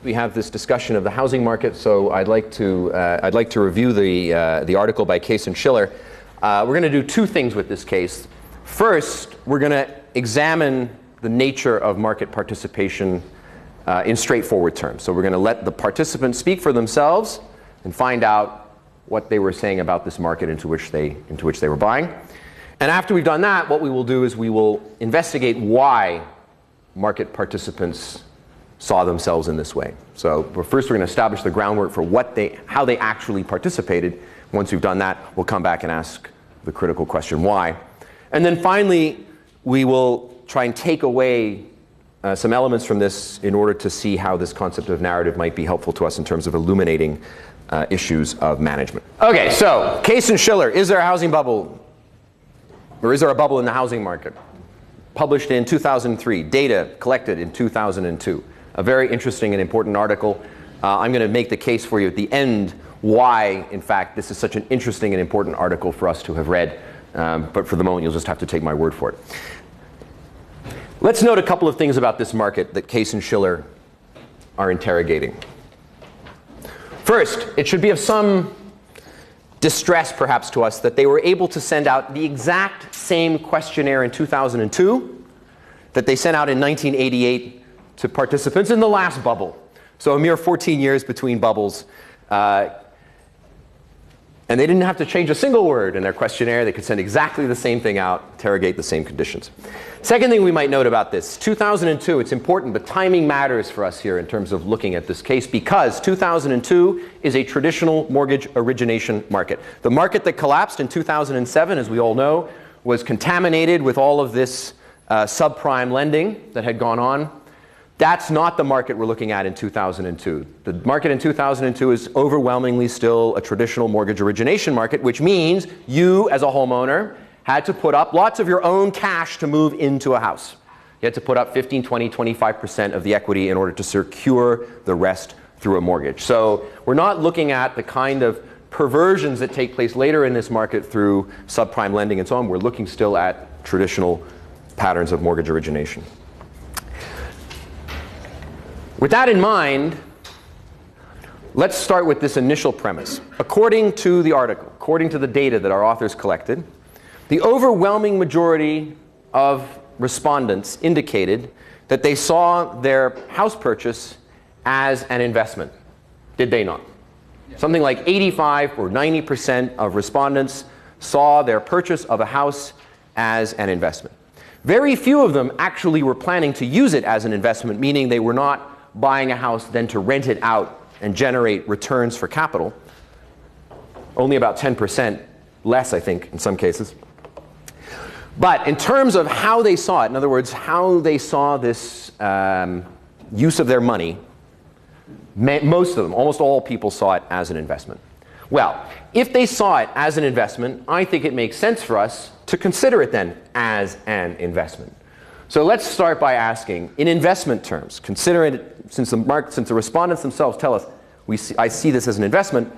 We have this discussion of the housing market, so I'd like to review the article by Case and Shiller. We're going to do two things with this case. First, we're going to examine the nature of market participation in straightforward terms. So we're going to let the participants speak for themselves and find out what they were saying about this market into which they were buying. And after we've done that, what we will do is we will investigate why market participants saw themselves in this way. So first we're going to establish the groundwork for how they actually participated. Once we've done that, we'll come back and ask the critical question, why? And then finally, we will try and take away some elements from this in order to see how this concept of narrative might be helpful to us in terms of illuminating issues of management. Okay, so Case and Shiller, is there a housing bubble? Or is there a bubble in the housing market? Published in 2003, data collected in 2002. A very interesting and important article. I'm going to make the case for you at the end why, in fact, this is such an interesting and important article for us to have read. But for the moment, you'll just have to take my word for it. Let's note a couple of things about this market that Case and Shiller are interrogating. First, it should be of some distress, perhaps, to us that they were able to send out the exact same questionnaire in 2002 that they sent out in 1988 to participants in the last bubble. So a mere 14 years between bubbles. And they didn't have to change a single word in their questionnaire. They could send exactly the same thing out, interrogate the same conditions. Second thing we might note about this, 2002, it's important, the timing matters for us here in terms of looking at this case, because 2002 is a traditional mortgage origination market. The market that collapsed in 2007, as we all know, was contaminated with all of this subprime lending that had gone on. That's not the market we're looking at in 2002. The market in 2002 is overwhelmingly still a traditional mortgage origination market, which means you, as a homeowner, had to put up lots of your own cash to move into a house. You had to put up 15, 20, 25% of the equity in order to secure the rest through a mortgage. So we're not looking at the kind of perversions that take place later in this market through subprime lending and so on. We're looking still at traditional patterns of mortgage origination. With that in mind, let's start with this initial premise. According to the article, according to the data that our authors collected, the overwhelming majority of respondents indicated that they saw their house purchase as an investment. Did they not? Yeah. Something like 85 or 90% of respondents saw their purchase of a house as an investment. Very few of them actually were planning to use it as an investment, meaning they were not buying a house then to rent it out and generate returns for capital. Only about 10% less, I think, in some cases. But in terms of how they saw it, in other words, how they saw this use of their money, most of them, almost all people saw it as an investment. Well, if they saw it as an investment, I think it makes sense for us to consider it then as an investment. So let's start by asking, in investment terms, considering it, since the respondents themselves tell us, I see this as an investment,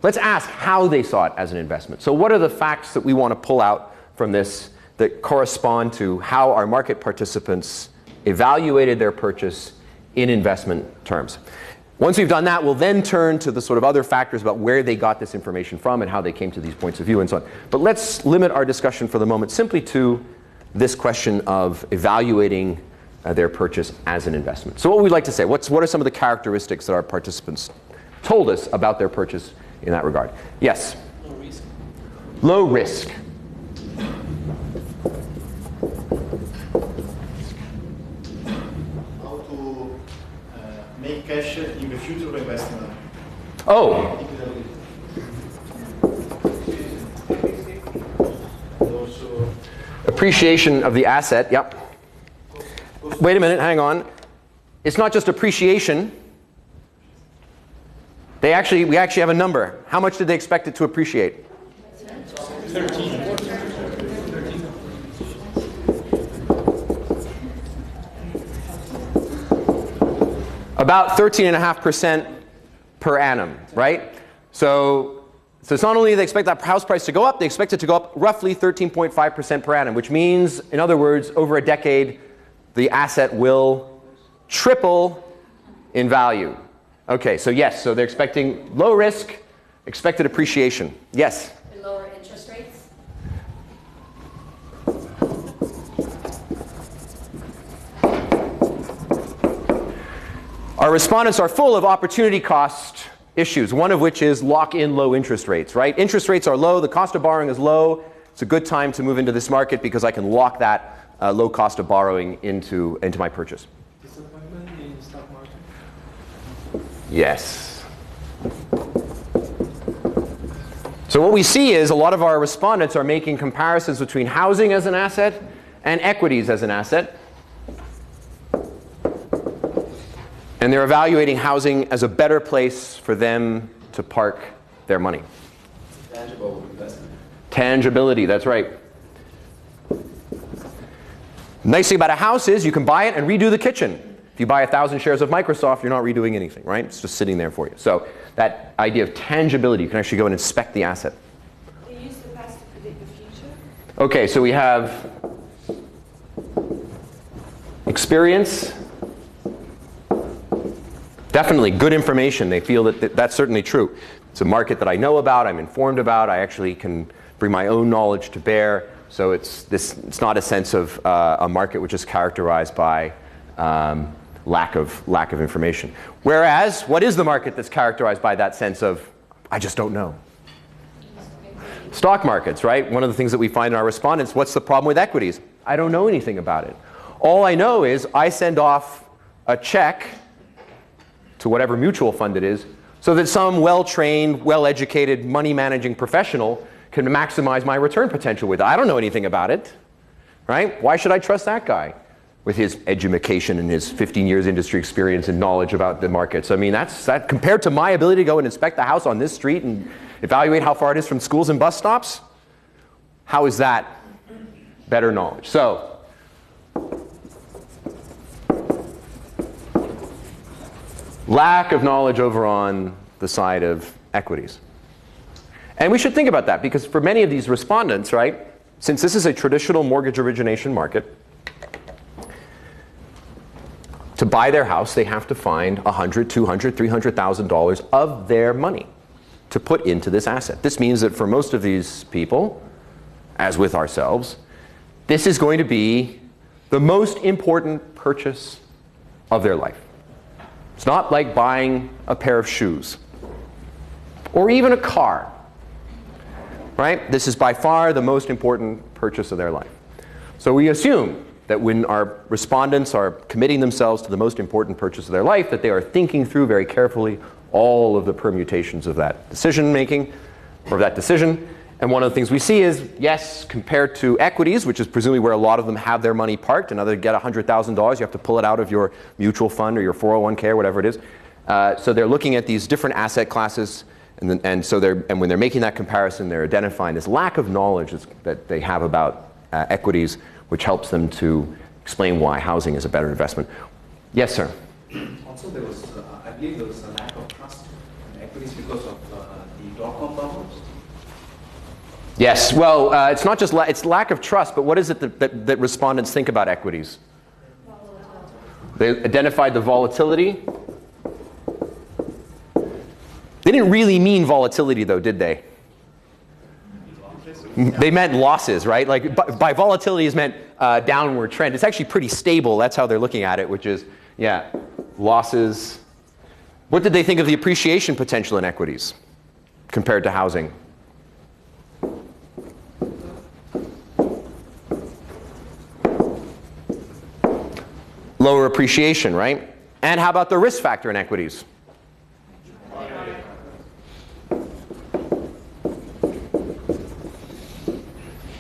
let's ask how they saw it as an investment. So what are the facts that we want to pull out from this that correspond to how our market participants evaluated their purchase in investment terms? Once we've done that, we'll then turn to the sort of other factors about where they got this information from and how they came to these points of view and so on. But let's limit our discussion for the moment simply to this question of evaluating their purchase as an investment. So what we'd like to say, what are some of the characteristics that our participants told us about their purchase in that regard? Yes? Low risk. Low risk. How to make cash in the future of investment. Oh. Appreciation of the asset, yep. Wait a minute, hang on. It's not just appreciation. We actually have a number. How much did they expect it to appreciate? 13. About 13.5% per annum, right? So it's not only they expect that house price to go up, they expect it to go up roughly 13.5% per annum, which means, in other words, over a decade, the asset will triple in value. Okay, so yes, so they're expecting low risk, expected appreciation. Yes? And lower interest rates? Our respondents are full of opportunity cost issues, one of which is lock in low interest rates, right? Interest rates are low, the cost of borrowing is low. It's a good time to move into this market because I can lock that low cost of borrowing into my purchase. Disappointment in stock market? Yes. So what we see is a lot of our respondents are making comparisons between housing as an asset and equities as an asset. And they're evaluating housing as a better place for them to park their money. Tangible investment. Tangibility, that's right. Nice thing about a house is you can buy it and redo the kitchen. If you buy 1,000 shares of Microsoft, you're not redoing anything, right? It's just sitting there for you. So that idea of tangibility, you can actually go and inspect the asset. They use the past to predict the future? Okay, so we have experience. Definitely good information. They feel that that's certainly true. It's a market that I know about, I'm informed about, I actually can bring my own knowledge to bear. So it's not a sense of a market which is characterized by lack of information. Whereas, what is the market that's characterized by that sense of, I just don't know? Stock markets, right? One of the things that we find in our respondents, what's the problem with equities? I don't know anything about it. All I know is I send off a check to whatever mutual fund it is, so that some well-trained, well-educated, money-managing professional can maximize my return potential with it. I don't know anything about it, right? Why should I trust that guy with his education and his 15 years industry experience and knowledge about the markets? I mean, that compared to my ability to go and inspect the house on this street and evaluate how far it is from schools and bus stops, how is that better knowledge? So, lack of knowledge over on the side of equities. And we should think about that because for many of these respondents, right, since this is a traditional mortgage origination market, to buy their house, they have to find $100,000, $200,000, $300,000 of their money to put into this asset. This means that for most of these people, as with ourselves, this is going to be the most important purchase of their life. It's not like buying a pair of shoes or even a car, right? This is by far the most important purchase of their life. So we assume that when our respondents are committing themselves to the most important purchase of their life, that they are thinking through very carefully all of the permutations of that decision making or that decision. And one of the things we see is, yes, compared to equities, which is presumably where a lot of them have their money parked, in order to get $100,000, you have to pull it out of your mutual fund or your 401k or whatever it is. So they're looking at these different asset classes, and when they're making that comparison, they're identifying this lack of knowledge that they have about equities, which helps them to explain why housing is a better investment. Yes, sir? Also, there was, I believe there was a lack of trust in equities because of the dot-com bubbles. Yes, well, it's not just it's lack of trust, but what is it that respondents think about equities? They identified the volatility. They didn't really mean volatility, though, did they? They meant losses, right? Like by volatility is meant downward trend. It's actually pretty stable. That's how they're looking at it, which is, yeah, losses. What did they think of the appreciation potential in equities compared to housing? Lower appreciation, right? And how about the risk factor in equities?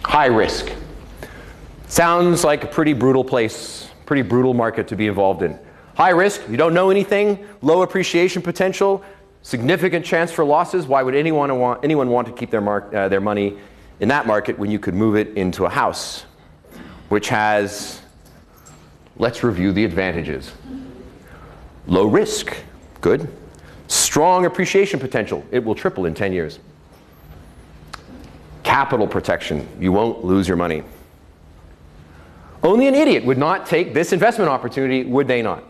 High risk. Sounds like a pretty brutal place, pretty brutal market to be involved in. High risk, you don't know anything, low appreciation potential, significant chance for losses. Why would anyone want to keep their money in that market when you could move it into a house, which has, let's review the advantages. Low risk, good. Strong appreciation potential, it will triple in 10 years. Capital protection, you won't lose your money. Only an idiot would not take this investment opportunity, would they not?